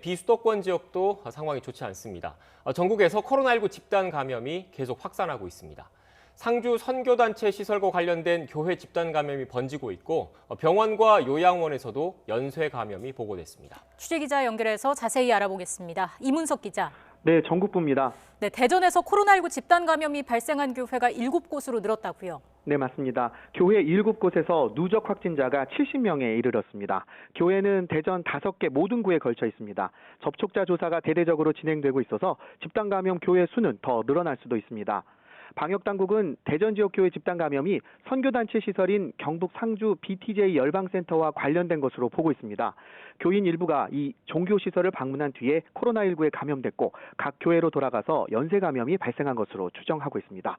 비수도권 지역도 상황이 좋지 않습니다. 전국에서 코로나19 집단 감염이 계속 확산하고 있습니다. 상주 선교단체 시설과 관련된 교회 집단 감염이 번지고 있고 병원과 요양원에서도 연쇄 감염이 보고됐습니다. 취재기자 연결해서 자세히 알아보겠습니다. 이문석 기자. 네, 전국부입니다. 네, 대전에서 코로나19 집단 감염이 발생한 교회가 7곳으로 늘었다고요. 네, 맞습니다. 교회 7곳에서 누적 확진자가 70명에 이르렀습니다. 교회는 대전 5개 모든 구에 걸쳐 있습니다. 접촉자 조사가 대대적으로 진행되고 있어서 집단 감염 교회 수는 더 늘어날 수도 있습니다. 방역당국은 대전 지역 교회 집단 감염이 선교단체 시설인 경북 상주 BTJ 열방센터와 관련된 것으로 보고 있습니다. 교인 일부가 이 종교시설을 방문한 뒤에 코로나19에 감염됐고 각 교회로 돌아가서 연쇄 감염이 발생한 것으로 추정하고 있습니다.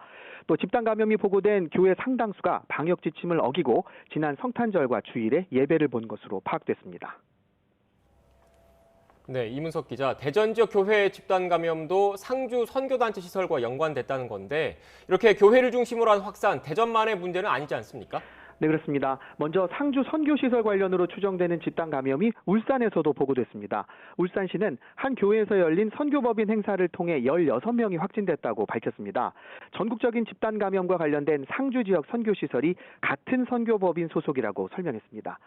또 집단 감염이 보고된 교회 상당수가 방역 지침을 어기고 지난 성탄절과 주일에 예배를 본 것으로 파악됐습니다. 네, 이문석 기자, 대전 지역 교회 집단 감염도 상주 선교단체 시설과 연관됐다는 건데 이렇게 교회를 중심으로 한 확산, 대전만의 문제는 아니지 않습니까? 네, 그렇습니다. 먼저 상주 선교시설 관련으로 추정되는 집단 감염이 울산에서도 보고됐습니다. 울산시는 한 교회에서 열린 선교법인 행사를 통해 16명이 확진됐다고 밝혔습니다. 전국적인 집단 감염과 관련된 상주 지역 선교시설이 같은 선교법인 소속이라고 설명했습니다.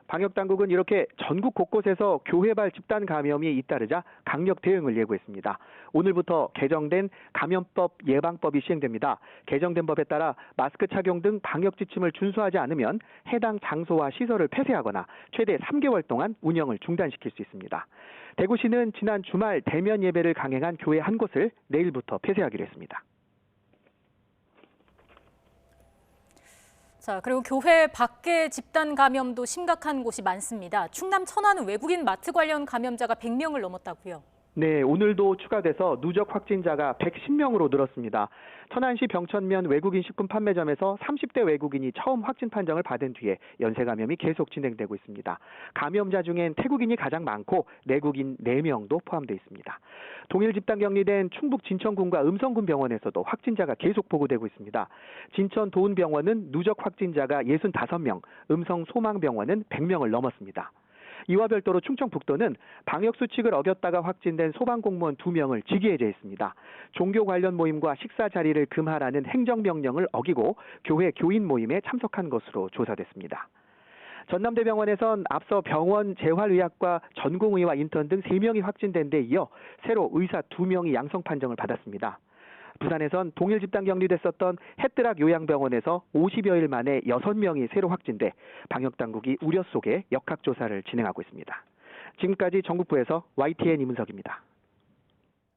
방역당국은 이렇게 전국 곳곳에서 교회발 집단 감염이 잇따르자 강력 대응을 예고했습니다. 오늘부터 개정된 감염법 예방법이 시행됩니다. 개정된 법에 따라 마스크 착용 등 방역 지침을 준수하지 않으면 해당 장소와 시설을 폐쇄하거나 최대 3개월 동안 운영을 중단시킬 수 있습니다. 대구시는 지난 주말 대면 예배를 강행한 교회 한 곳을 내일부터 폐쇄하기로 했습니다. 자, 그리고 교회 밖의 집단 감염도 심각한 곳이 많습니다. 충남 천안은 외국인 마트 관련 감염자가 100명을 넘었다고요. 네, 오늘도 추가돼서 누적 확진자가 110명으로 늘었습니다. 천안시 병천면 외국인 식품 판매점에서 30대 외국인이 처음 확진 판정을 받은 뒤에 연쇄 감염이 계속 진행되고 있습니다. 감염자 중엔 태국인이 가장 많고 내국인 4명도 포함되어 있습니다. 동일 집단 격리된 충북 진천군과 음성군 병원에서도 확진자가 계속 보고되고 있습니다. 진천 도은병원은 누적 확진자가 65명, 음성 소망병원은 100명을 넘었습니다. 이와 별도로 충청북도는 방역수칙을 어겼다가 확진된 소방공무원 2명을 직위해제했습니다. 종교 관련 모임과 식사 자리를 금하라는 행정명령을 어기고 교회 교인 모임에 참석한 것으로 조사됐습니다. 전남대병원에선 앞서 병원 재활의학과 전공의와 인턴 등 3명이 확진된 데 이어 새로 의사 2명이 양성 판정을 받았습니다. 부산에선 동일 집단 격리됐었던 햇드락 요양병원에서 50여일 만에 6명이 새로 확진돼 방역당국이 우려 속에 역학조사를 진행하고 있습니다. 지금까지 전국부에서 YTN 이문석입니다.